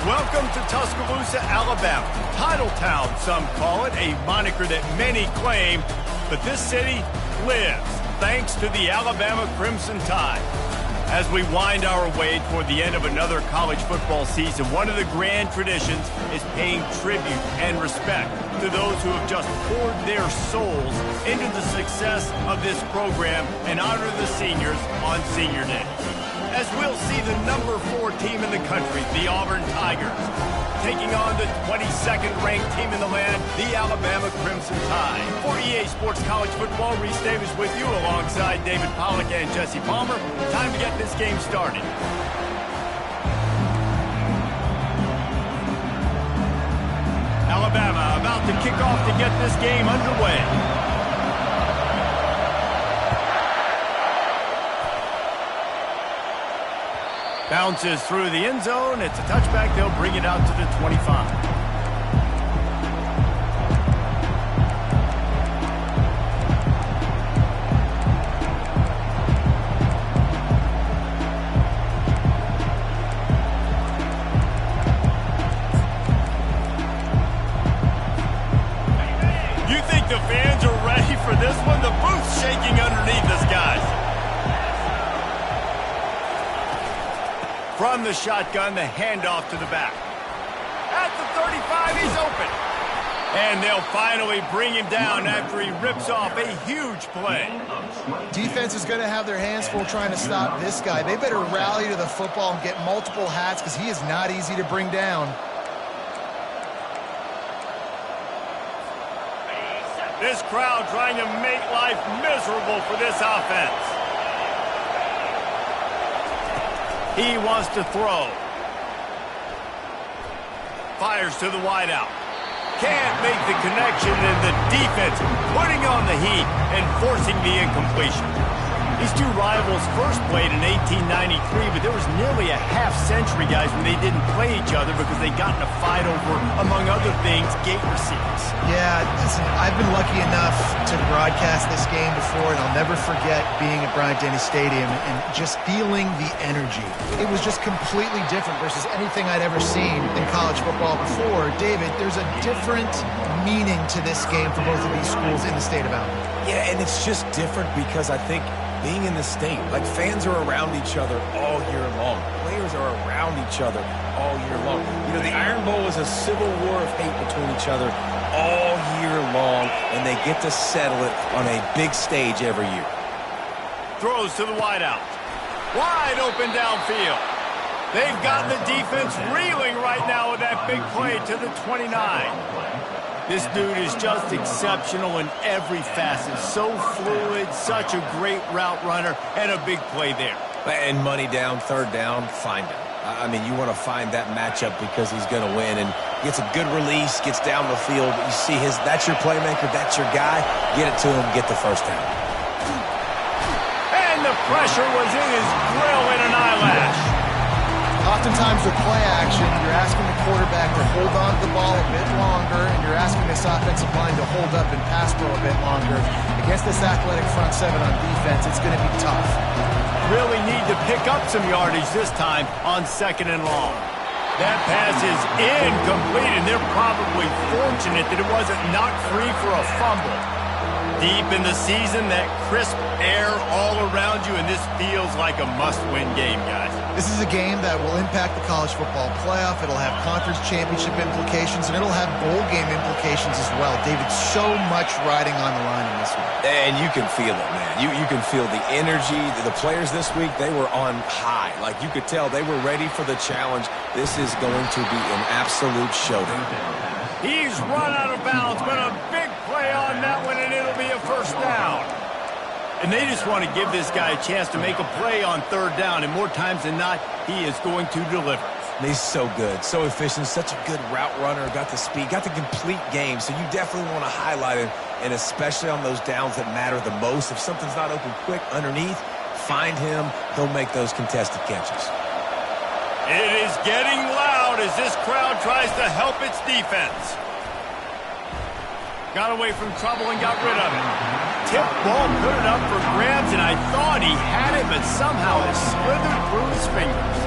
Welcome to Tuscaloosa, Alabama. Title Town, some call it, a moniker that many claim, but this city lives thanks to the Alabama Crimson Tide. As we wind our way toward the end of another college football season, one of the grand traditions is paying tribute and respect to those who have just poured their souls into the success of this program and honor the seniors on Senior Day. As we'll see the number 4 team in the country, the Auburn Tigers, taking on the 22nd ranked team in the land, the Alabama Crimson Tide. For EA Sports College Football, Reese Davis with you alongside David Pollack and Jesse Palmer. Time to get this game started. Alabama about to kick off to get this game underway. Bounces through the end zone. It's a touchback. They'll bring it out to the 25. You think the fans are ready for this one? The booth's shaking underneath us, guys. From the shotgun, the handoff to the back. At the 35, he's open. And they'll finally bring him down after he rips off a huge play. Defense is going to have their hands full trying to stop this guy. They better rally to the football and get multiple hats because he is not easy to bring down. This crowd trying to make life miserable for this offense. He wants to throw. Fires to the wideout. Can't make the connection, and the defense putting on the heat and forcing the incompletion. These two rivals first played in 1893, but there was nearly a half-century, guys, when they didn't play each other because they got in a fight over, among other things, gate receipts. Yeah, listen, I've been lucky enough to broadcast this game before, and I'll never forget being at Bryant-Denny Stadium and just feeling the energy. It was just completely different versus anything I'd ever seen in college football before. David, there's a different meaning to this game for both of these schools in the state of Alabama. Yeah, and it's just different because I think being in the state, like fans are around each other all year long. Players are around each other all year long. You know, the Iron Bowl is a civil war of hate between each other all year long, and they get to settle it on a big stage every year. Throws to the wideout. Wide open downfield. They've got the defense reeling right now with that big play to the 29. This dude is just exceptional in every facet. So fluid, such a great route runner, and a big play there. And money down, third down, find him. I mean, you want to find that matchup because he's going to win. And gets a good release, gets down the field. You see that's your playmaker, that's your guy. Get it to him, get the first down. And the pressure was in his grill in an eyelash. Oftentimes with play action, you're asking the quarterback to hold on to the ball a bit longer, and you're asking this offensive line to hold up and pass pro a bit longer. Against this athletic front seven on defense, it's going to be tough. Really need to pick up some yardage this time on 2nd and long. That pass is incomplete, and they're probably fortunate that it wasn't knocked free for a fumble. Deep in the season, that crisp air all around you, and this feels like a must-win game, guys. This is a game that will impact the college football playoff. It'll have conference championship implications, and it'll have bowl game implications as well. David, so much riding on the line in this one. And you can feel it, man. You can feel the energy. The players this week, they were on high. Like, you could tell they were ready for the challenge. This is going to be an absolute showdown. He's run out of bounds, but a big play on that one, and it'll be a first down. And they just want to give this guy a chance to make a play on 3rd down, and more times than not, he is going to deliver. He's so good, so efficient, such a good route runner, got the speed, got the complete game, so you definitely want to highlight him, and especially on those downs that matter the most. If something's not open quick underneath, find him, he'll make those contested catches. It is getting loud as this crowd tries to help its defense. Got away from trouble and got rid of it. Tip ball, put it up for grabs, and I thought he had it, but somehow it slithered through his fingers.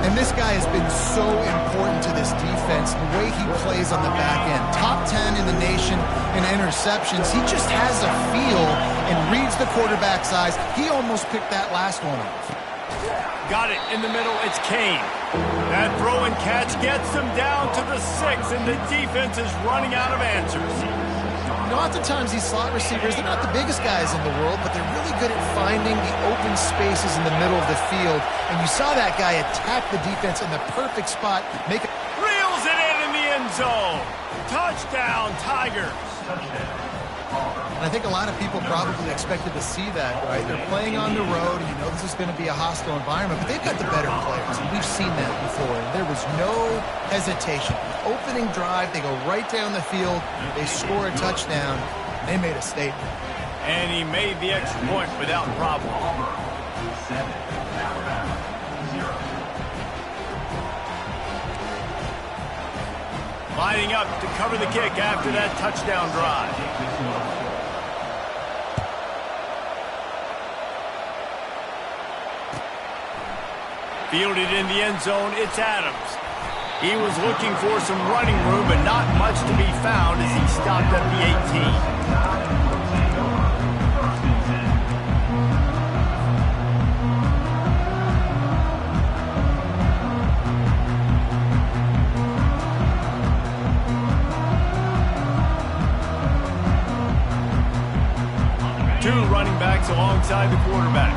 And this guy has been so important to this defense, the way he plays on the back end. Top 10 in the nation in interceptions. He just has a feel and reads the quarterback's eyes. He almost picked that last one off. Got it in the middle. It's Kane. That throw and catch gets them down to the 6, and the defense is running out of answers. You know, oftentimes these slot receivers, they're not the biggest guys in the world, but they're really good at finding the open spaces in the middle of the field. And you saw that guy attack the defense in the perfect spot. Reels it in the end zone. Touchdown, Tigers. And I think a lot of people probably expected to see that, right? They're playing on the road, and you know this is going to be a hostile environment, but they've got the better players, and we've seen that before. And there was no hesitation. Opening drive, they go right down the field, they score a touchdown, and they made a statement. And he made the extra point without problem. Lining up to cover the kick after that touchdown drive. Fielded in the end zone, it's Adams. He was looking for some running room, but not much to be found as he stopped at the 18. Two running backs alongside the quarterback.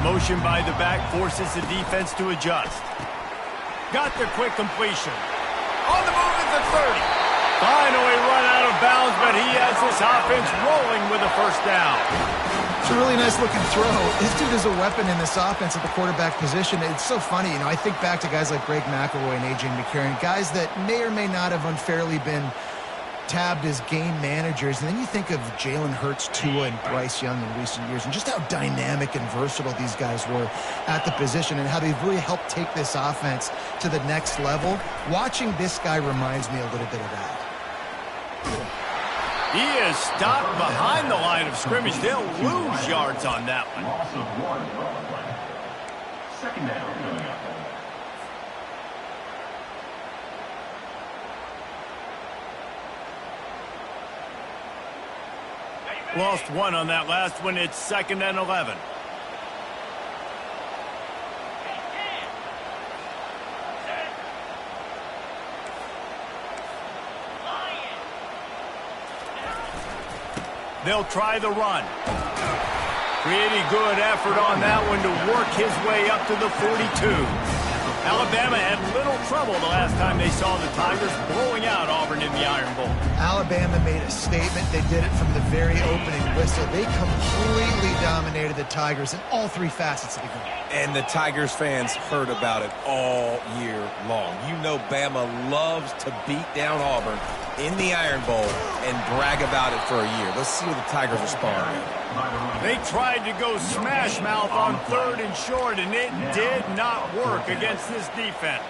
Motion by the back forces the defense to adjust. Got the quick completion. On the move at the 30. Finally run out of bounds, but he has this offense rolling with a first down. It's a really nice looking throw. This dude is a weapon in this offense at the quarterback position. It's so funny, you know, I think back to guys like Greg McElroy and A.J. McCarron, guys that may or may not have unfairly been tabbed as game managers, and then you think of Jalen Hurts, Tua, and Bryce Young in recent years, and just how dynamic and versatile these guys were at the position and how they've really helped take this offense to the next level. Watching this guy reminds me a little bit of that. He is stopped behind the line of scrimmage. They'll lose yards on that one. Second down coming up. Lost one on that last one. It's 2nd and 11. They'll try the run. Pretty good effort on that one to work his way up to the 42. Alabama had little trouble the last time they saw the Tigers blowing out Auburn in the Iron Bowl. Alabama made a statement. They did it from the very opening whistle. They completely dominated the Tigers in all three facets of the game. And the Tigers fans heard about it all year long. You know Bama loves to beat down Auburn in the Iron Bowl and brag about it for a year. Let's see what the Tigers respond to. They tried to go smash mouth on 3rd and short, and it did not work against this defense.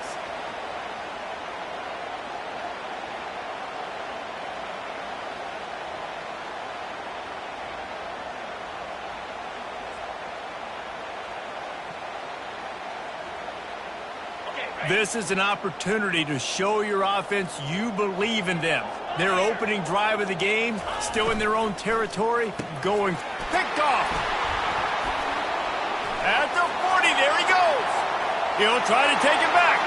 This is an opportunity to show your offense you believe in them. Their opening drive of the game, still in their own territory, going picked off. At the 40, there he goes. He'll try to take it back.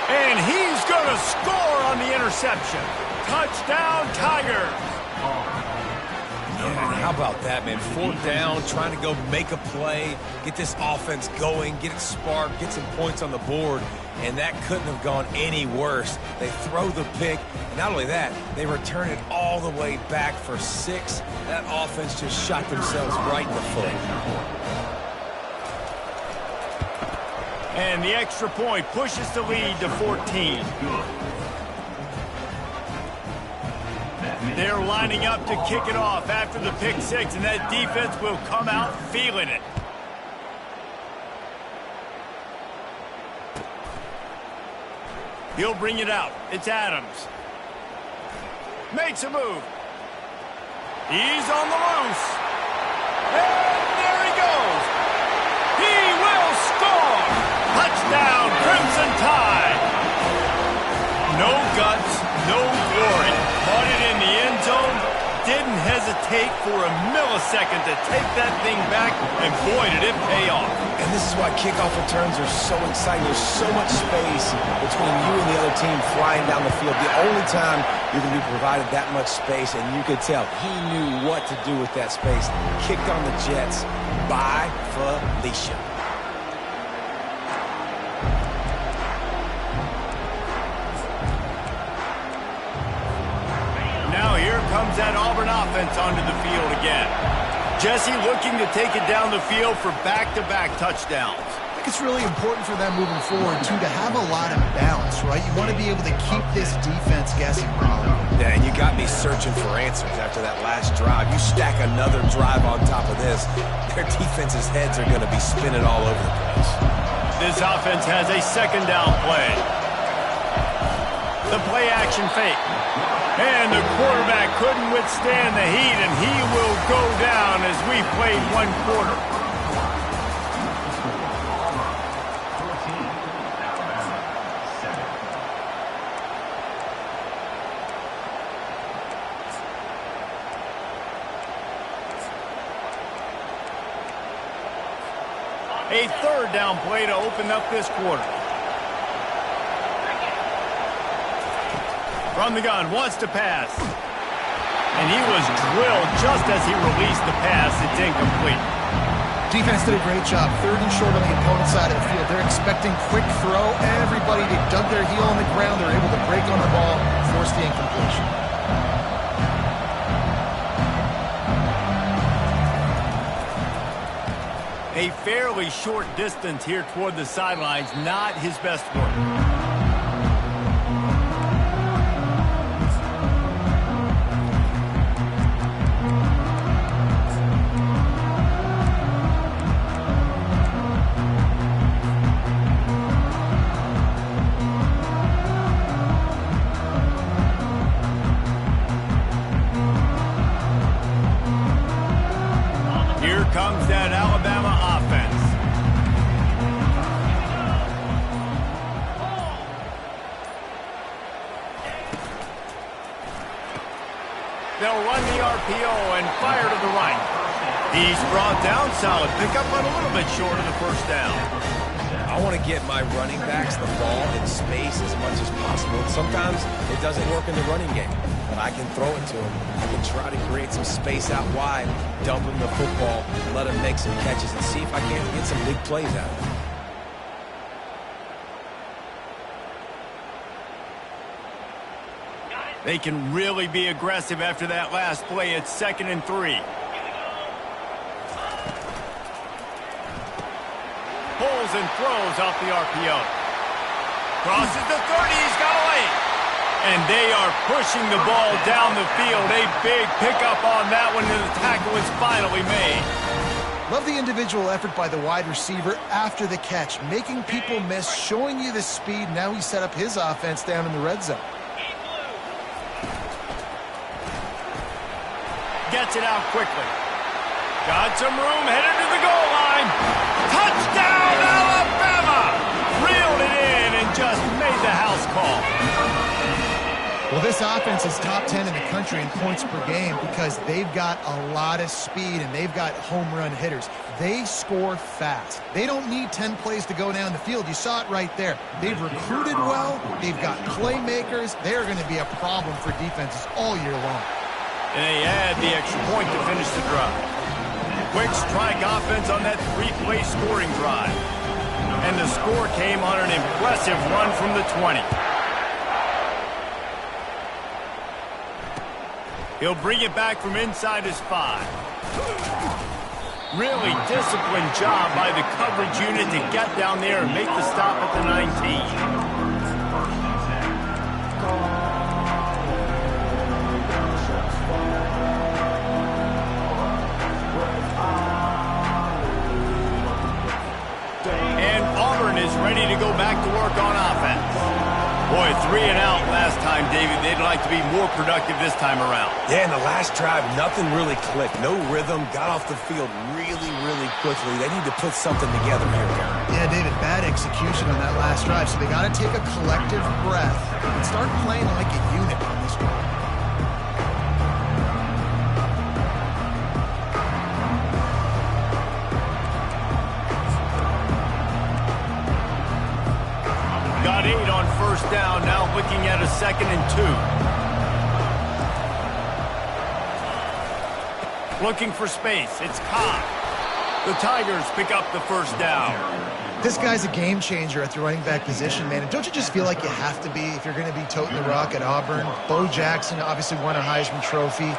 And he's going to score on the interception. Touchdown, Tigers. Yeah, how about that, man? 4th down, trying to go make a play, get this offense going, get it sparked, get some points on the board, and that couldn't have gone any worse. They throw the pick, and not only that, they return it all the way back for 6. That offense just shot themselves right in the foot. And the extra point pushes the lead to 14. They're lining up to kick it off after the pick 6, and that defense will come out feeling it. He'll bring it out. It's Adams. Makes a move. He's on the loose. And there he goes. He for a millisecond to take that thing back, and boy, did it pay off. And this is why kickoff returns are so exciting. There's so much space between you and the other team flying down the field. The only time you're going to be provided that much space, and you could tell he knew what to do with that space. Kicked on the Jets by Felicia. Now here comes that Auburn offense onto the field again. Jesse looking to take it down the field for back-to-back touchdowns. I think it's really important for them moving forward, too, to have a lot of balance, right? You want to be able to keep this defense guessing, Rollin. Yeah, and you got me searching for answers after that last drive. You stack another drive on top of this, their defense's heads are going to be spinning all over the place. This offense has a second down play. The play action fake. And the quarterback couldn't withstand the heat, and he will go down as we played one quarter. A third down play to open up this quarter. From the gun, wants to pass. And he was drilled just as he released the pass. It's incomplete. Defense did a great job. Third and short on the opponent's side of the field. They're expecting quick throw. Everybody, they dug their heel on the ground. They're able to break on the ball, force the incompletion. A fairly short distance here toward the sidelines. Not his best work. Comes that Alabama offense. They'll run the RPO and fire to the right. He's brought down. Solid pickup, but a little bit short of the first down. I want to get my running backs the ball in space as much as possible. Sometimes it doesn't work in the running game, but I can throw it to him. I can try to create some space out wide, dump him the football, let him make some catches, and see if I can't get some big plays out of him. They can really be aggressive after that last play. It's 2nd and 3. Pulls and throws off the RPO. Crosses the 30. He's got away. And they are pushing the ball down the field. A big pickup on that one, and the tackle is finally made. Love the individual effort by the wide receiver after the catch, making people miss, showing you the speed. Now he set up his offense down in the red zone. Gets it out quickly. Got some room, headed to the goal line. Touchdown, Alabama! Reeled it in and just made the house call. Well, this offense is top 10 in the country in points per game because they've got a lot of speed and they've got home run hitters. They score fast. They don't need 10 plays to go down the field. You saw it right there. They've recruited well. They've got playmakers. They're going to be a problem for defenses all year long. And they add the extra point to finish the drive. Quick strike offense on that 3-play scoring drive. And the score came on an impressive run from the 20. He'll bring it back from inside his 5. Really disciplined job by the coverage unit to get down there and make the stop at the 19. Ready to go back to work on offense. Boy, 3 and out last time, David. They'd like to be more productive this time around. Yeah, in the last drive, nothing really clicked. No rhythm, got off the field really, really quickly. They need to put something together here, Gary. Yeah, David, bad execution on that last drive, so they got to take a collective breath and start playing like a unit on this one. down, now looking at a 2nd and 2. Looking for space, it's Ncaa. The Tigers pick up the first down. This guy's a game changer at the running back position, man. And don't you just feel like you have to be if you're going to be toting the rock at Auburn? Bo Jackson obviously won a Heisman Trophy.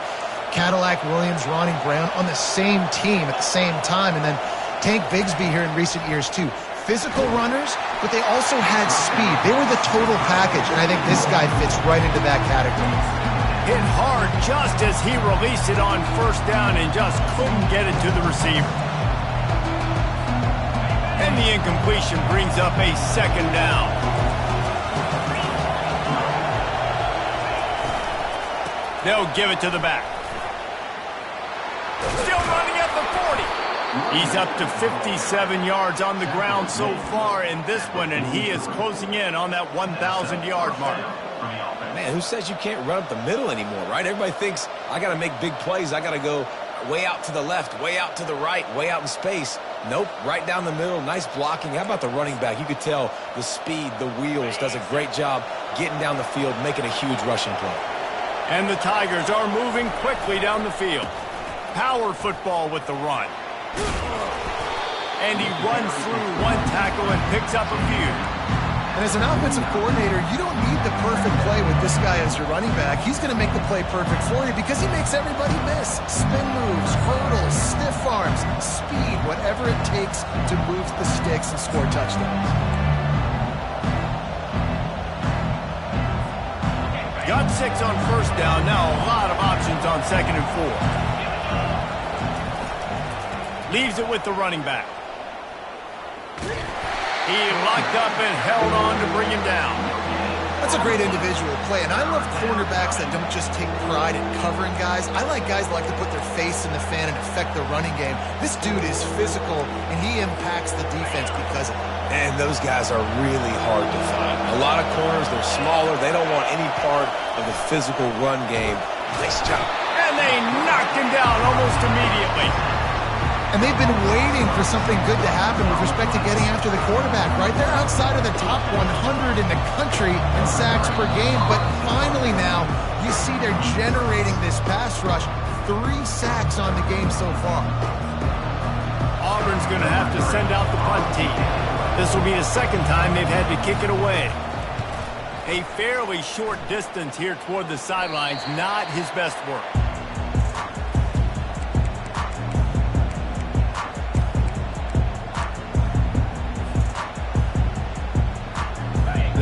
Cadillac Williams, Ronnie Brown on the same team at the same time. And then Tank Bigsby here in recent years, too. Physical runners, but they also had speed. They were the total package, and I think this guy fits right into that category. Hit hard just as he released it on first down and just couldn't get it to the receiver. And the incompletion brings up a 2nd down. They'll give it to the back. Still running at the 40. He's up to 57 yards on the ground so far in this one, and he is closing in on that 1,000-yard mark. Man, who says you can't run up the middle anymore, right? Everybody thinks, I got to make big plays. I got to go way out to the left, way out to the right, way out in space. Nope, right down the middle, nice blocking. How about the running back? You could tell the speed, the wheels, does a great job getting down the field, making a huge rushing play. And the Tigers are moving quickly down the field. Power football with the run. And he runs through one tackle and picks up a few. And as an offensive coordinator, you don't need the perfect play with this guy as your running back. He's going to make the play perfect for you because he makes everybody miss. Spin moves, hurdles, stiff arms, speed, whatever it takes to move the sticks and score touchdowns. Got 6 on first down. Now a lot of options on 2nd and 4. Leaves it with the running back. He locked up and held on to bring him down. That's a great individual play, and I love cornerbacks that don't just take pride in covering guys. I like guys that like to put their face in the fan and affect the running game. This dude is physical, and he impacts the defense because of it. And those guys are really hard to find. A lot of corners, they're smaller. They don't want any part of the physical run game. Nice job. And they knocked him down almost immediately. And they've been waiting for something good to happen with respect to getting after the quarterback, right? They're outside of the top 100 in the country in sacks per game, but finally now you see they're generating this pass rush. 3 sacks on the game so far. Auburn's going to have to send out the punt team. This will be the 2nd time they've had to kick it away. A fairly short distance here toward the sidelines, not his best work.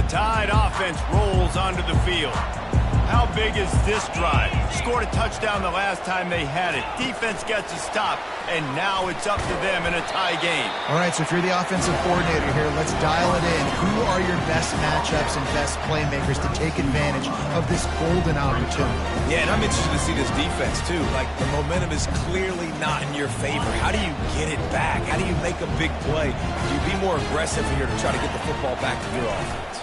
Tide offense rolls onto the field. How big is this drive? Scored a touchdown the last time they had it. Defense gets a stop, and now it's up to them in a tie game. All right, so if you're the offensive coordinator here, let's dial it in. Who are your best matchups and best playmakers to take advantage of this golden opportunity? Yeah, and I'm interested to see this defense, too. Like, the momentum is clearly not in your favor. How do you get it back? How do you make a big play? Do you be more aggressive here to try to get the football back to your offense?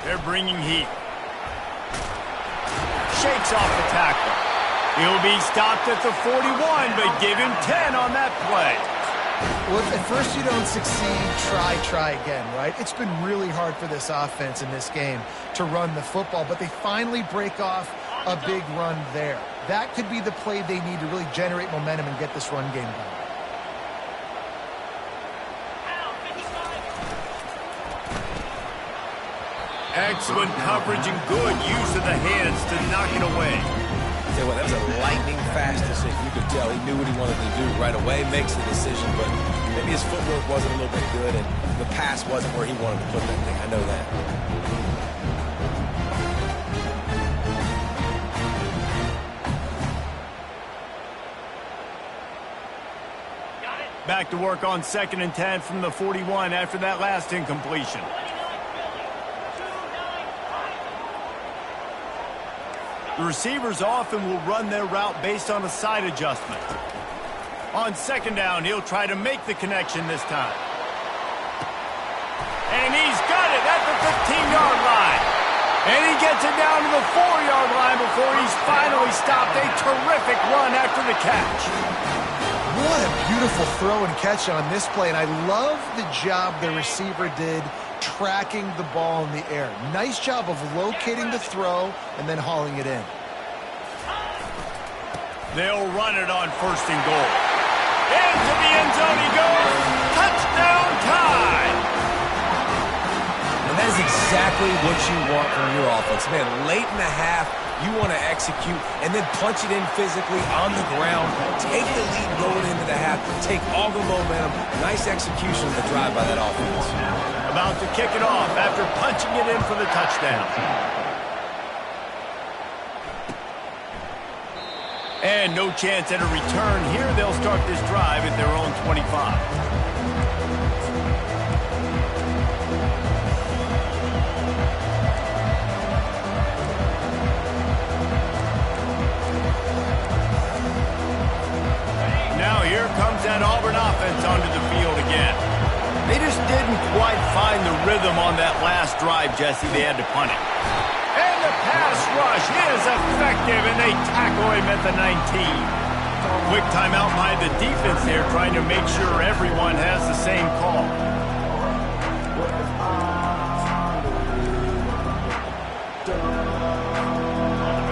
They're bringing heat. Shakes off the tackle. He'll be stopped at the 41, but give him 10 on that play. Well, if at first you don't succeed, try again, right? It's been really hard for this offense in this game to run the football, but they finally break off a big run there. That could be the play they need to really generate momentum and get this run game going. Excellent coverage and good use of the hands to knock it away. Tell you what, that was a lightning fast decision. You could tell he knew what he wanted to do right away, makes the decision, but maybe his footwork wasn't a little bit good and the pass wasn't where he wanted to put that thing. I know that. Back to work on 2nd and 10 from the 41 after that last incompletion. The receivers often will run their route based on a side adjustment. On 2nd down, he'll try to make the connection this time. And he's got it at the 15-yard line. And he gets it down to the 4-yard line before he's finally stopped. A terrific run after the catch. What a beautiful throw and catch on this play, and I love the job the receiver did tracking the ball in the air. Nice job of locating the throw and then hauling it in. They'll run it on 1st and goal. Into the end zone he goes. Touchdown Tide! And that is exactly what you want from your offense. Man, late in the half, you want to execute and then punch it in physically on the ground. Take the lead going into the half. Take all the momentum. Nice execution of the drive by that offense. About to kick it off after punching it in for the touchdown. And no chance at a return here. They'll start this drive at their own 25. Here comes that Auburn offense onto the field again. They just didn't quite find the rhythm on that last drive, Jesse. They had to punt it. And the pass rush is effective, and they tackle him at the 19. Quick timeout by the defense there, trying to make sure everyone has the same call.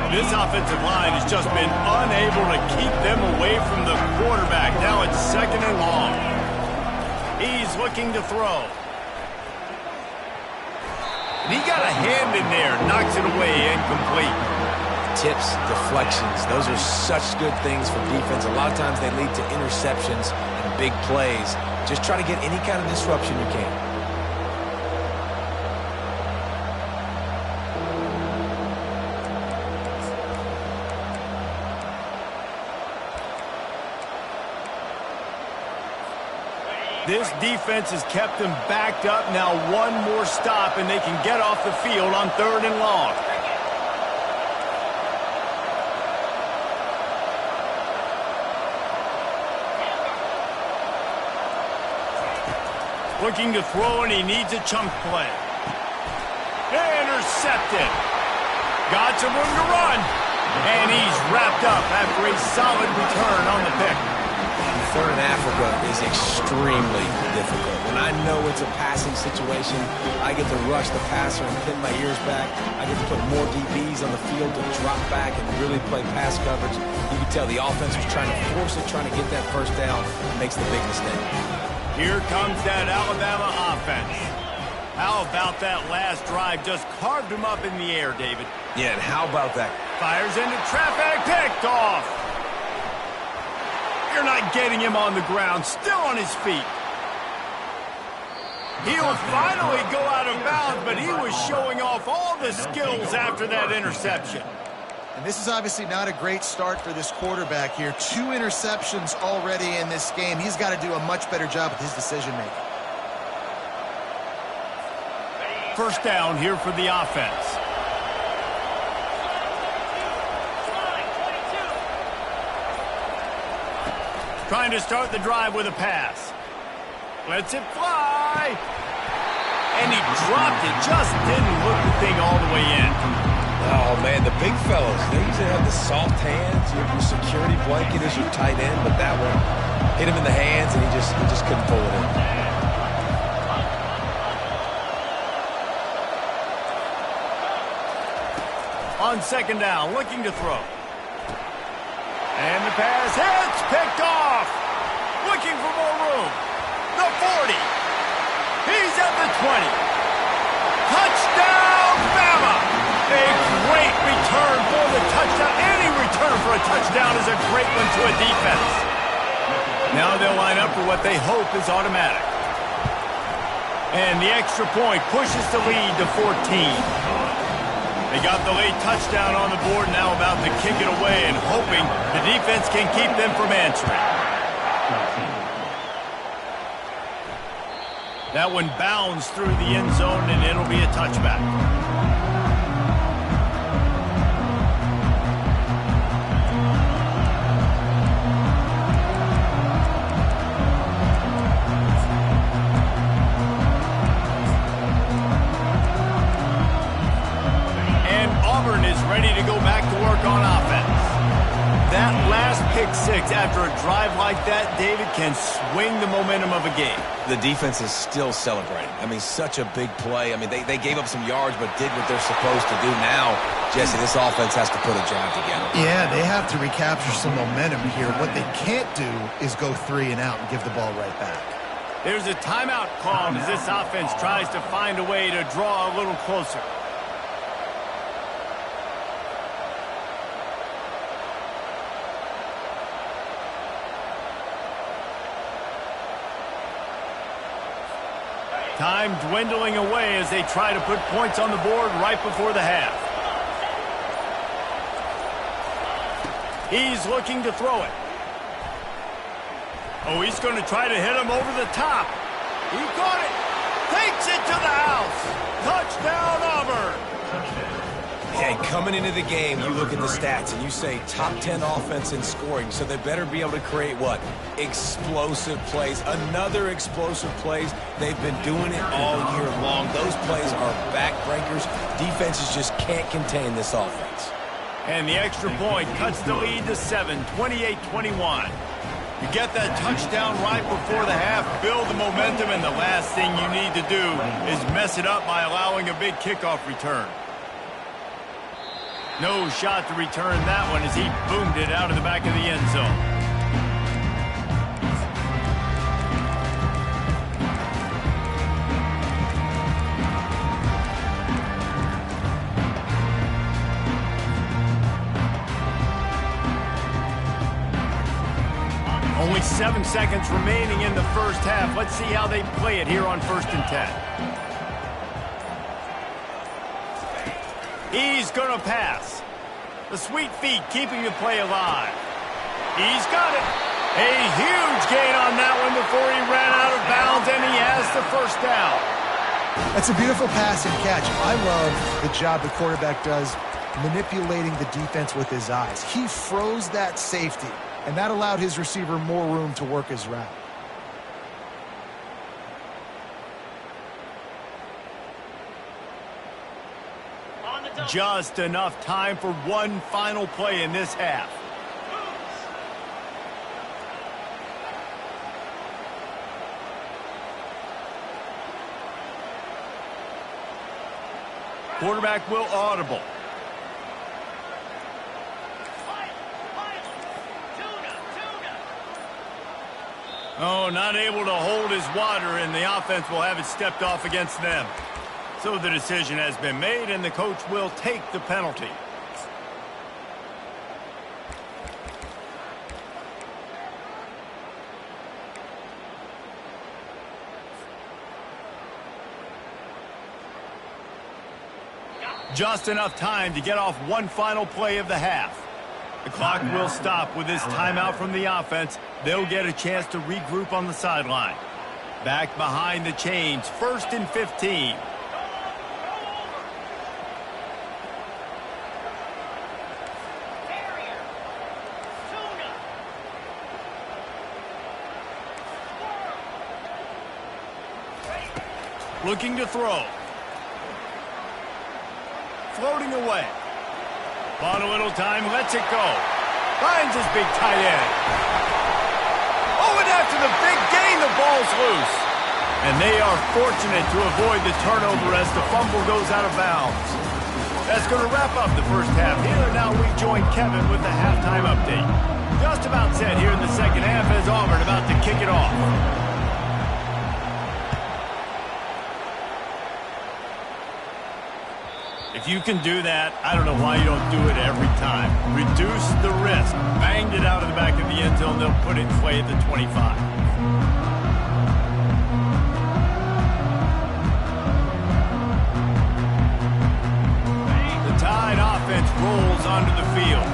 This offensive line has just been unable to keep them away from the quarterback. Now it's 2nd and long. He's looking to throw. And he got a hand in there, knocks it away, incomplete. Tips, deflections, those are such good things for defense. A lot of times they lead to interceptions and big plays. Just try to get any kind of disruption you can. This defense has kept them backed up. Now one more stop, and they can get off the field on 3rd and long. Looking to throw, and he needs a chunk play. Intercepted. Got some room to run. And he's wrapped up after a solid return on the pick. 3rd in Africa is extremely difficult. When I know it's a passing situation, I get to rush the passer and pin my ears back. I get to put more DBs on the field to drop back and really play pass coverage. You can tell the offense was trying to force it, trying to get that 1st down, and makes the big mistake. Here comes that Alabama offense. How about that last drive? Just carved him up in the air, David. Yeah, and how about that? Fires into traffic, picked off. You're not getting him on the ground, still on his feet. He'll finally go out of bounds, but he was showing off all the skills after that interception. And this is obviously not a great start for this quarterback here. 2 interceptions already in this game. He's got to do a much better job with his decision-making. 1st down here for the offense. Trying to start the drive with a pass. Lets it fly. And he dropped it. Just didn't hook the thing all the way in. Oh, man, the big fellas, they usually have the soft hands. Your security blanket is your tight end, but that one hit him in the hands, and he just couldn't pull it in. On 2nd down, looking to throw. And the pass hits, picked off. Looking for more room. The 40. He's at the 20. Touchdown, Bama! A great return for the touchdown. Any return for a touchdown is a great one to a defense. Now they'll line up for what they hope is automatic. And the extra point pushes the lead to 14. They got the late touchdown on the board, now about to kick it away and hoping the defense can keep them from answering. That one bounds through the end zone, and it'll be a touchback. Ready to go back to work on offense. That last pick 6 after a drive like like that, David, can swing the momentum of a game. The defense is still celebrating. I mean, such a big play. I mean, they gave up some yards but did what they're supposed to do. Now, Jesse, this offense has to put a drive together. Yeah, they have to recapture some momentum here. What they can't do is go 3 and out and give the ball right back. There's a timeout called as this offense tries to find a way to draw a little closer. Time dwindling away as they try to put points on the board right before the half. He's looking to throw it. Oh, he's going to try to hit him over the top. He caught it. Takes it to the house. Touchdown, Auburn. Hey, coming into the game, you look at the stats and you say top 10 offense in scoring, so they better be able to create what? Explosive plays. Another explosive plays. They've been doing it all year long. Those plays are backbreakers. Defenses just can't contain this offense. And the extra point cuts the lead to 7, 28-21. You get that touchdown right before the half, build the momentum, and the last thing you need to do is mess it up by allowing a big kickoff return. No shot to return that one as he boomed it out of the back of the end zone. Only 7 seconds remaining in the first half. Let's see how they play it here on 1st and 10. He's going to pass. The sweet feet keeping the play alive. He's got it. A huge gain on that one before he ran out of bounds, and he has the first down. That's a beautiful pass and catch. I love the job the quarterback does manipulating the defense with his eyes. He froze that safety, and that allowed his receiver more room to work his route. Just enough time for one final play in this half. Quarterback will audible. Oh, not able to hold his water, and the offense will have it stepped off against them. So the decision has been made, and the coach will take the penalty. Just enough time to get off one final play of the half. The clock will stop with this timeout from the offense. They'll get a chance to regroup on the sideline. Back behind the chains, 1st and 15. Looking to throw. Floating away. Bought a little time, lets it go. Finds his big tight end. Oh, and after the big gain, the ball's loose. And they are fortunate to avoid the turnover as the fumble goes out of bounds. That's going to wrap up the first half here. Now we join Kevin with the halftime update. Just about set here in the second half as Auburn about to kick it off. If you can do that, I don't know why you don't do it every time. Reduce the risk. Banged it out of the back of the end zone. They'll put it in play at the 25. The Tide offense rolls onto the field.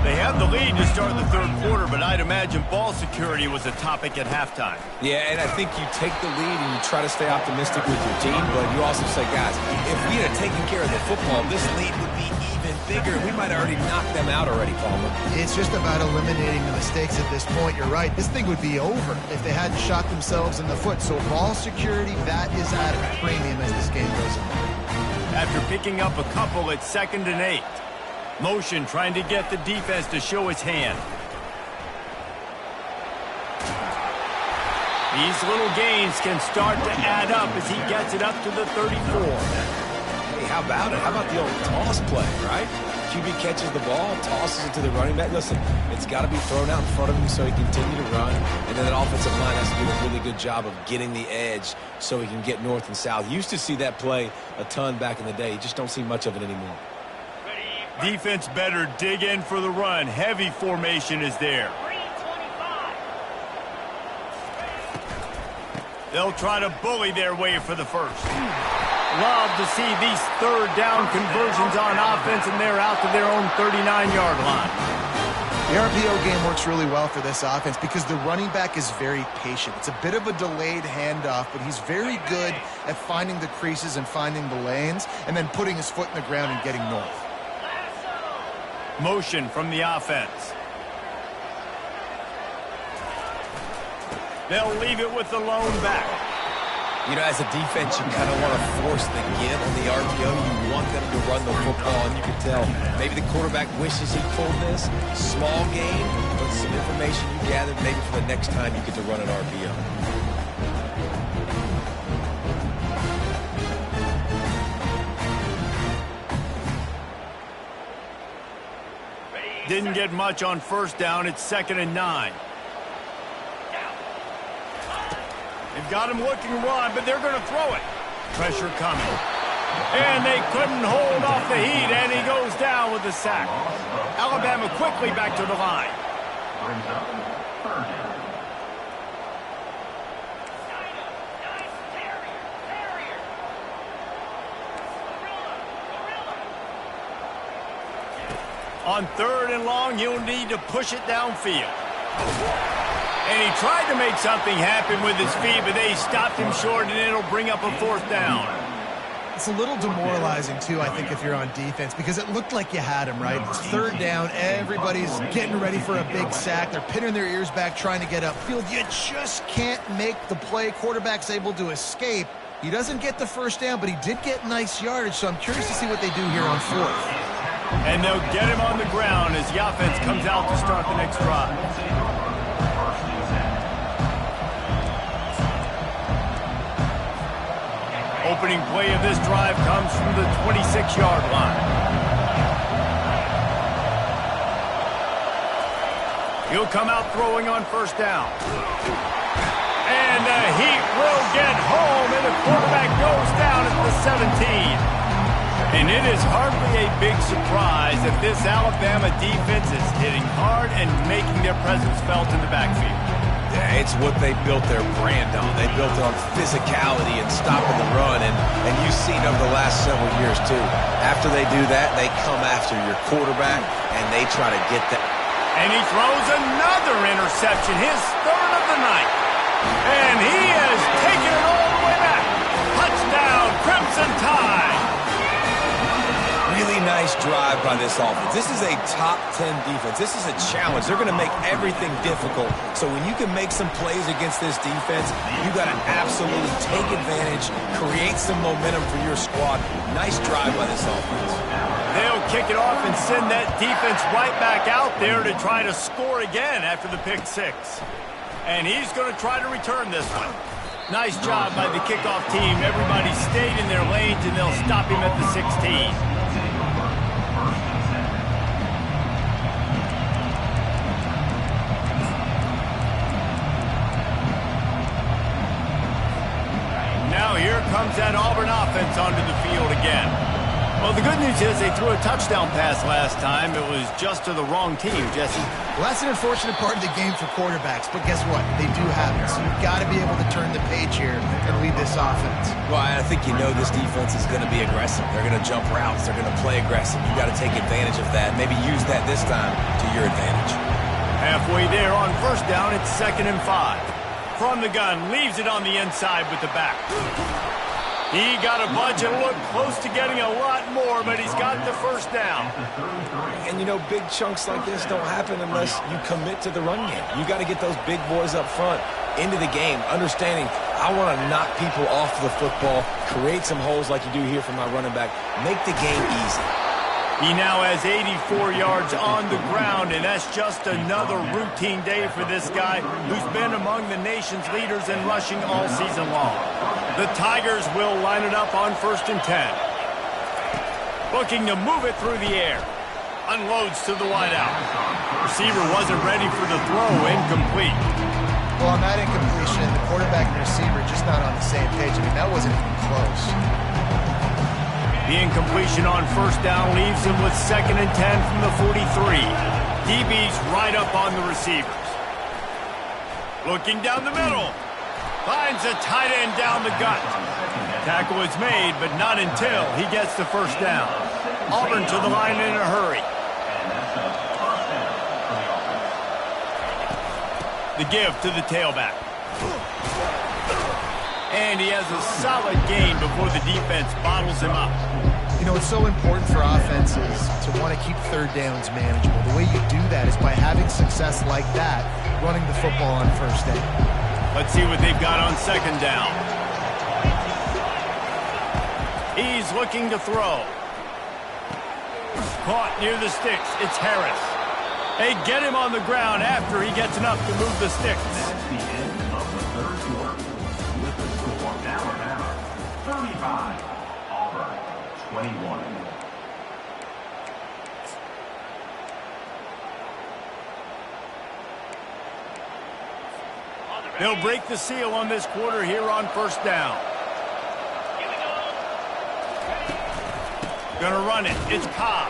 They have the lead to start the third quarter, but I'd imagine ball security was a topic at halftime. Yeah, and I think you take the lead and you try to stay optimistic with your team, but you also say, guys, if we had taken care of the football, this lead would be even bigger. We might have already knocked them out already, Palmer. It's just about eliminating the mistakes at this point. You're right. This thing would be over if they hadn't shot themselves in the foot. So ball security, that is at a premium as this game goes on. After picking up a couple at 2nd and 8. Motion trying to get the defense to show its hand. These little gains can start to add up as he gets it up to the 34. Hey, how about it? How about the old toss play, right? QB catches the ball, tosses it to the running back. Listen, it's got to be thrown out in front of him so he can continue to run. And then that offensive line has to do a really good job of getting the edge so he can get north and south. Used to see that play a ton back in the day. You just don't see much of it anymore. Defense better dig in for the run. Heavy formation is there. They'll try to bully their way for the first. Love to see these third down conversions on offense, and they're out to their own 39-yard line. The RPO game works really well for this offense because the running back is very patient. It's a bit of a delayed handoff, but he's very good at finding the creases and finding the lanes and then putting his foot in the ground and getting north. Motion from the offense. They'll leave it with the lone back. You know, as a defense, you kind of want to force the give on the RPO. You want them to run the football, and you can tell maybe the quarterback wishes he pulled this. Small gain, but some information you gathered maybe for the next time you get to run an RPO. Didn't get much on first down. It's 2nd and 9. They've got him looking to run, but they're going to throw it. Pressure coming. And they couldn't hold off the heat, and he goes down with the sack. Alabama quickly back to the line. Brings up 3rd down. On 3rd and long, he'll need to push it downfield. And he tried to make something happen with his feet, but they stopped him short, and it'll bring up a 4th down. It's a little demoralizing, too, I think, if you're on defense, because it looked like you had him, right? It's 3rd down. Everybody's getting ready for a big sack. They're pinning their ears back, trying to get upfield. You just can't make the play. Quarterback's able to escape. He doesn't get the first down, but he did get nice yardage, so I'm curious to see what they do here on 4th. And they'll get him on the ground as the offense comes out to start the next drive. Opening play of this drive comes from the 26-yard line. He'll come out throwing on first down. And the heat will get home, and the quarterback goes down at the 17. And it is hardly a big surprise that this Alabama defense is hitting hard and making their presence felt in the backfield. Yeah, it's what they built their brand on. They built it on physicality and stopping the run, and you've seen over the last several years, too. After they do that, they come after your quarterback, and they try to get that. And he throws another interception, his 3rd of the night. And he has taken it all the way back. Touchdown, Crimson Tide. Really nice drive by this offense. This is a top 10 defense. This is a challenge. They're going to make everything difficult. So when you can make some plays against this defense, you got to absolutely take advantage, create some momentum for your squad. Nice drive by this offense. They'll kick it off and send that defense right back out there to try to score again after the pick 6. And he's going to try to return this one. Nice job by the kickoff team. Everybody stayed in their lanes, and they'll stop him at the 16. Now here comes that Auburn offense onto the field again. Well, the good news is they threw a touchdown pass last time. It was just to the wrong team, Jesse. Well, that's an unfortunate part of the game for quarterbacks, but guess what? They do have it, so you've got to be able to turn the page here and lead this offense. Well, I think you know this defense is going to be aggressive. They're going to jump routes. They're going to play aggressive. You've got to take advantage of that. Maybe use that this time to your advantage. Halfway there on first down, it's 2nd and 5. From the gun, leaves it on the inside with the back. He got a bunch and looked close to getting a lot more, but he's got the first down. And, you know, big chunks like this don't happen unless you commit to the run game. You got to get those big boys up front into the game, understanding I want to knock people off the football, create some holes like you do here for my running back, make the game easy. He now has 84 yards on the ground, and that's just another routine day for this guy who's been among the nation's leaders in rushing all season long. The Tigers will line it up on 1st and 10. Looking to move it through the air. Unloads to the wideout. Receiver wasn't ready for the throw. Incomplete. Well, on that incompletion, the quarterback and the receiver just not on the same page. I mean, that wasn't even close. The incompletion on 1st down leaves him with 2nd and 10 from the 43. DB's right up on the receivers. Looking down the middle. Finds a tight end down the gut. Tackle is made, but not until he gets the 1st down. Auburn to the line in a hurry. The give to the tailback. And he has a solid gain before the defense bottles him up. You know, it's so important for offenses to want to keep 3rd downs manageable. The way you do that is by having success like that, running the football on 1st down. Let's see what they've got on 2nd down. He's looking to throw. Caught near the sticks. It's Harris. They get him on the ground after he gets enough to move the sticks. That's the end of the 3rd quarter. With the score, Alabama 35, Auburn 21. They'll break the seal on this quarter here on 1st down. Gonna run it. It's Ncaa.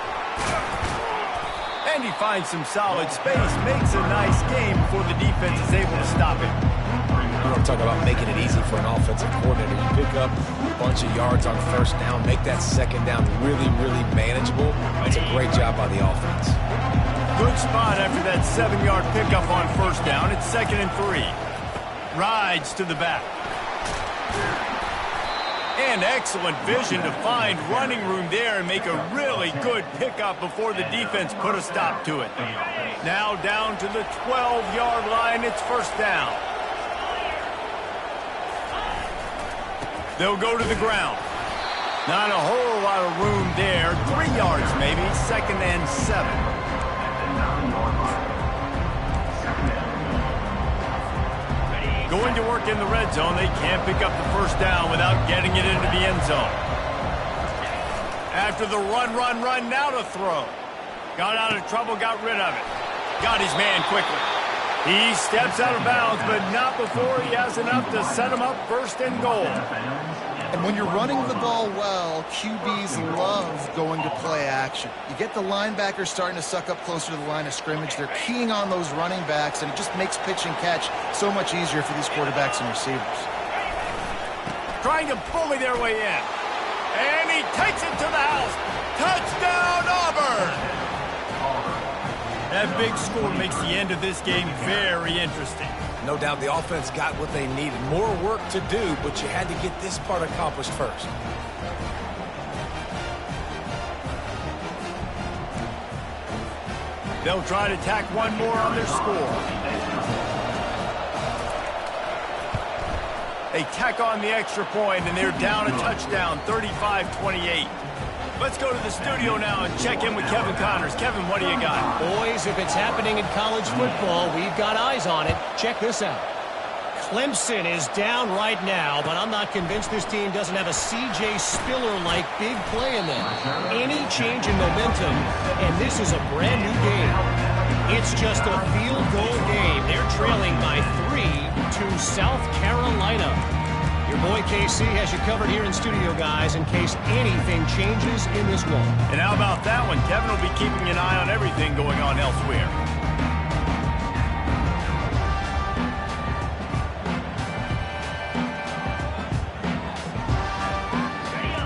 And he finds some solid space. Makes a nice game before the defense is able to stop it. You want to talk about making it easy for an offensive coordinator. You pick up a bunch of yards on 1st down, make that 2nd down really, really manageable. That's a great job by the offense. Good spot after that 7-yard pickup on 1st down. It's 2nd and 3. Rides to the back. And excellent vision to find running room there and make a really good pickup before the defense put a stop to it. Now down to the 12-yard line. It's 1st down. They'll go to the ground. Not a whole lot of room there. 3 yards maybe. 2nd and 7. Going to work in the red zone. They can't pick up the 1st down without getting it into the end zone. After the run, now to throw. Got out of trouble, got rid of it. Got his man quickly. He steps out of bounds, but not before he has enough to set him up 1st and goal. And when you're running the ball well, QBs love going to play action. You get the linebackers starting to suck up closer to the line of scrimmage. They're keying on those running backs, and it just makes pitch and catch so much easier for these quarterbacks and receivers. Trying to bully their way in. And he takes it to the house. Touchdown, Auburn! That big score makes the end of this game very interesting. No doubt the offense got what they needed. More work to do, but you had to get this part accomplished first. They'll try to tack one more on their score. They tack on the extra point, and they're down a touchdown, 35-28. Let's go to the studio now and check in with Kevin Connors. Kevin, what do you got? Boys, if it's happening in college football, we've got eyes on it. Check this out. Clemson is down right now, but I'm not convinced this team doesn't have a C.J. Spiller-like big play in them. Any change in momentum, and this is a brand new game. It's just a field goal game. They're trailing by 3 to South Carolina. Your boy KC has you covered here in studio, guys, in case anything changes in this one. And how about that one? Kevin will be keeping an eye on everything going on elsewhere.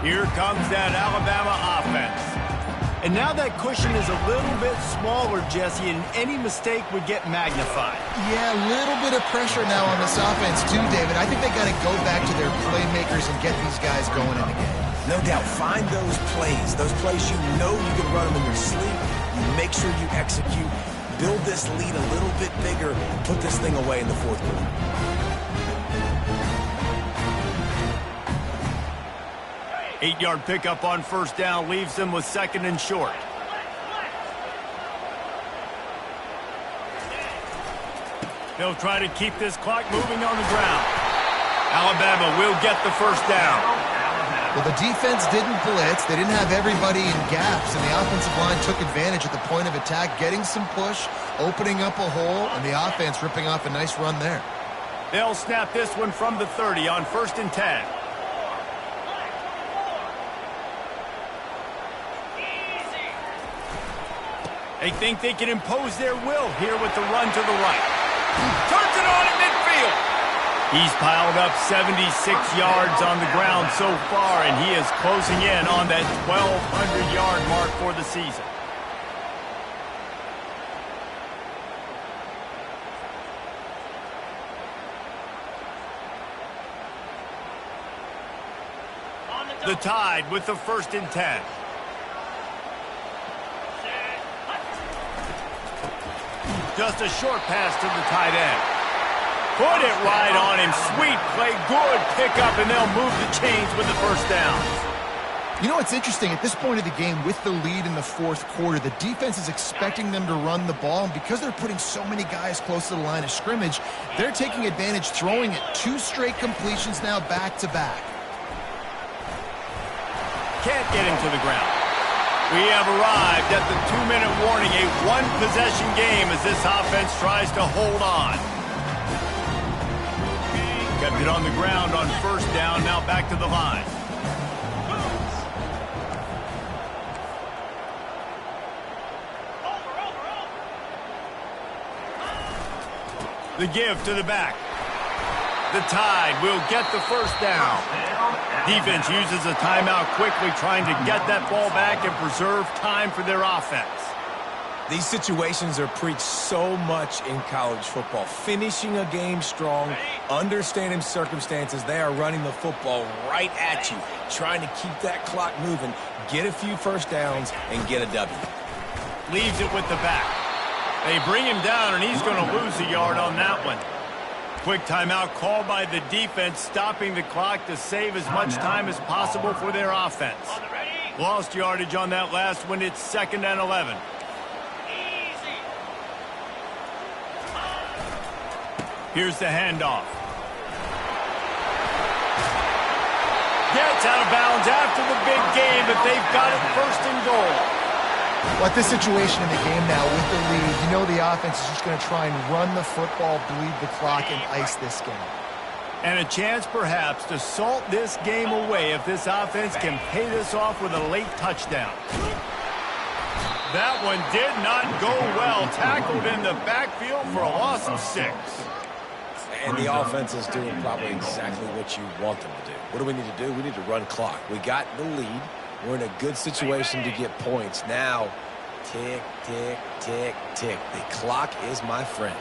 Here comes that Alabama offense. And now that cushion is a little bit smaller, Jesse, and any mistake would get magnified. Yeah, a little bit of pressure now on this offense too, David. I think they got to go back to their playmakers and get these guys going in the game. No doubt, find those plays you know you can run them in your sleep. You make sure you execute, build this lead a little bit bigger, put this thing away in the 4th quarter. Eight-yard pickup on 1st down leaves them with 2nd and short. They'll try to keep this clock moving on the ground. Alabama will get the first down. Well, the defense didn't blitz. They didn't have everybody in gaps, and the offensive line took advantage at the point of attack, getting some push, opening up a hole, and the offense ripping off a nice run there. They'll snap this one from the 30 on 1st and 10. They think they can impose their will here with the run to the right. Turns it on in midfield. He's piled up 76 yards on the ground so far, and he is closing in on that 1,200-yard mark for the season. The Tide with the 1st and 10. Just a short pass to the tight end. Put it right on him. Sweet play. Good pickup, and they'll move the chains with the first down. You know, it's interesting. At this point of the game, with the lead in the fourth quarter, the defense is expecting them to run the ball, and because they're putting so many guys close to the line of scrimmage, they're taking advantage, throwing it 2 straight completions now back-to-back. Can't get him to the ground. We have arrived at the 2-minute warning, a one-possession game as this offense tries to hold on. Kept it on the ground on 1st down, now back to the line. The give to the back. The Tide will get the first down. Defense uses a timeout quickly, trying to get that ball back and preserve time for their offense. These situations are preached so much in college football. Finishing a game strong, understanding circumstances. They are running the football right at you, trying to keep that clock moving, get a few first downs, and get a W. Leaves it with the back. They bring him down, and he's going to lose a yard on that one. Quick timeout called by the defense, stopping the clock to save as much time as possible for their offense. Lost yardage on that last one. It's 2nd and 11. Here's the handoff. Gets out of bounds after the big game, but they've got it 1st and goal. Well, at this situation in the game now with the lead, you know the offense is just going to try and run the football, bleed the clock, and ice this game. And a chance perhaps to salt this game away if this offense can pay this off with a late touchdown. That one did not go well. Tackled in the backfield for a loss of 6. And the offense is doing probably exactly what you want them to do. What do we need to do? We need to run clock. We got the lead. We're in a good situation to get points. Now, tick, tick, tick, tick. The clock is my friend.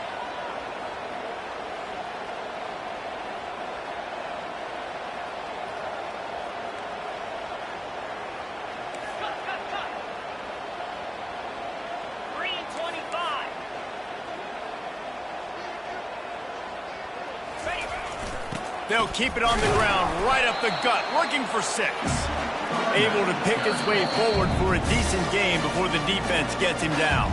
They'll keep it on the ground, right up the gut, looking for 6. Able to pick his way forward for a decent game before the defense gets him down.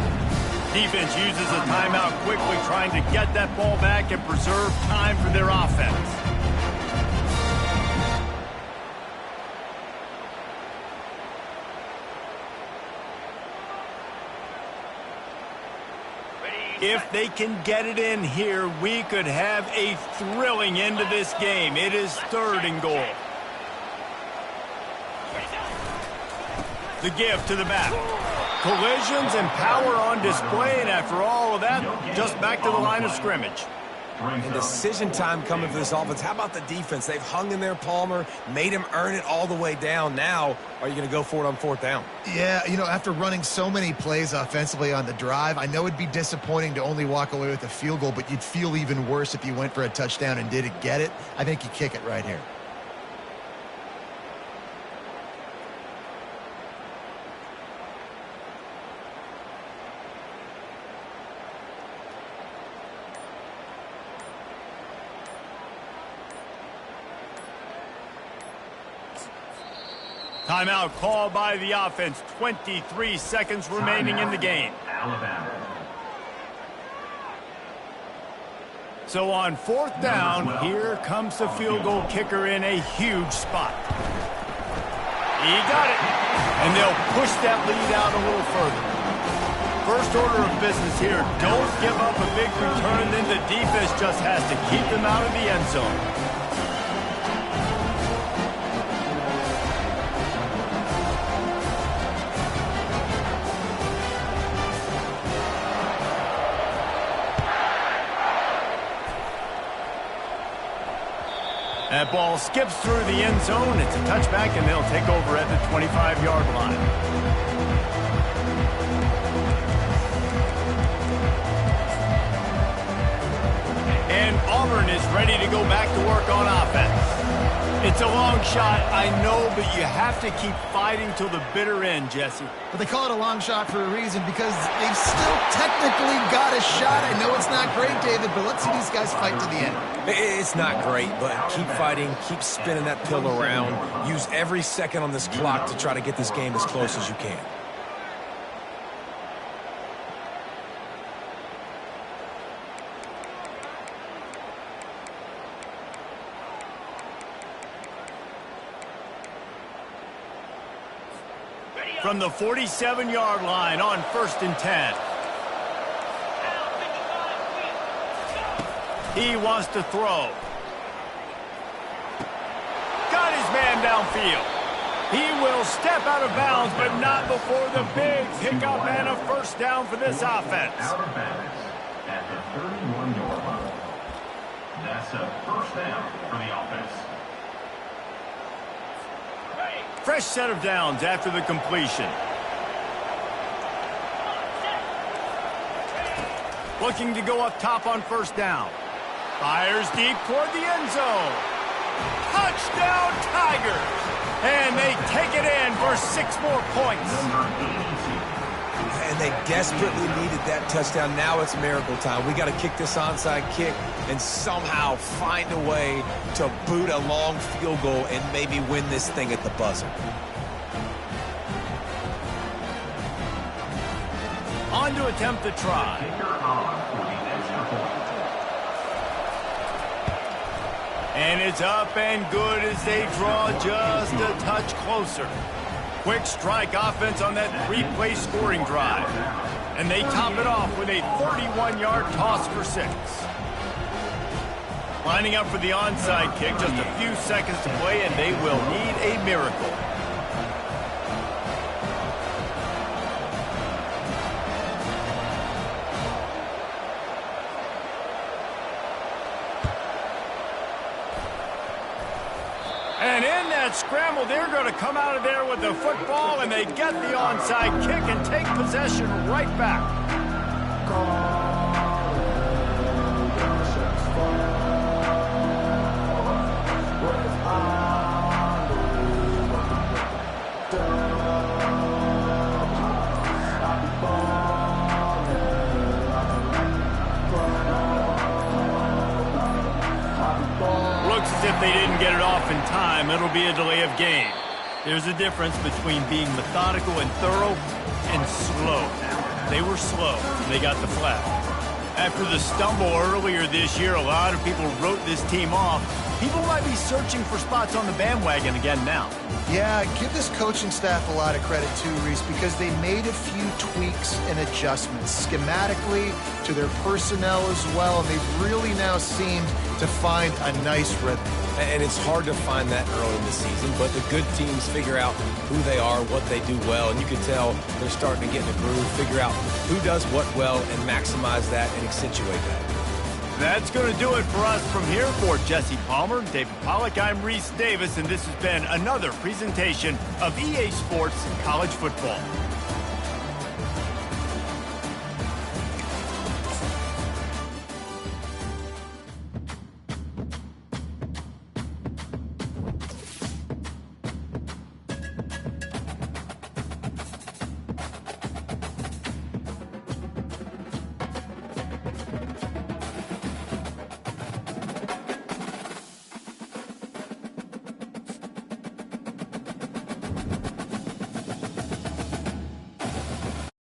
Defense uses a timeout quickly, trying to get that ball back and preserve time for their offense. If they can get it in here, we could have a thrilling end to this game. It is 3rd and goal. The give to the back. Collisions and power on display, and after all of that, just back to the line of scrimmage. And decision time coming for this offense. How about the defense? They've hung in there, Palmer, made him earn it all the way down. Now, are you going to go for it on 4th down? Yeah, you know, after running so many plays offensively on the drive, I know it'd be disappointing to only walk away with a field goal, but you'd feel even worse if you went for a touchdown and didn't get it. I think you kick it right here. Timeout called by the offense. 23 seconds remaining in the game. Alabama. So on 4th down, here comes the field goal kicker in a huge spot. He got it. And they'll push that lead out a little further. First order of business here, don't give up a big return, then the defense just has to keep them out of the end zone. That ball skips through the end zone. It's a touchback, and they'll take over at the 25-yard line. And Auburn is ready to go back to work on offense. It's a long shot, I know, but you have to keep fighting till the bitter end, Jesse. But they call it a long shot for a reason, because they've still technically got a shot. I know it's not great, David, but let's see these guys fight to the end. It's not great, but keep fighting, keep spinning that pill around. Use every second on this clock to try to get this game as close as you can. From the 47-yard line on 1st and 10. He wants to throw. Got his man downfield. He will step out of bounds, but not before the big pickup and a first down for this offense. Out of bounds at the 31-yard line. That's a first down for the offense. Fresh set of downs after the completion. Looking to go up top on 1st down. Fires deep toward the end zone. Touchdown, Tigers! And they take it in for 6 more points. And they desperately needed that touchdown. Now it's miracle time. We got to kick this onside kick and somehow find a way to boot a long field goal and maybe win this thing at the buzzer. On to attempt the try. And it's up and good as they draw just a touch closer. Quick strike offense on that 3-play scoring drive. And they top it off with a 31-yard toss for 6. Lining up for the onside kick, just a few seconds to play, and they will need a miracle. And in that scramble, they're going to come out of there with the football, and they get the onside kick and take possession right back. Looks as if they didn't get it off in time. It'll be a delay of game. There's a difference between being methodical and thorough and slow. They were slow. They got the flag. After the stumble earlier this year, a lot of people wrote this team off. People might be searching for spots on the bandwagon again now. Yeah, give this coaching staff a lot of credit too, Reese, because they made a few tweaks and adjustments schematically to their personnel as well, and they've really now seemed to find a nice rhythm. And it's hard to find that early in the season, but the good teams figure out who they are, what they do well, and you can tell they're starting to get in a groove, figure out who does what well, and maximize that and accentuate that. That's going to do it for us from here. For Jesse Palmer, David Pollack, I'm Reese Davis, and this has been another presentation of EA Sports College Football.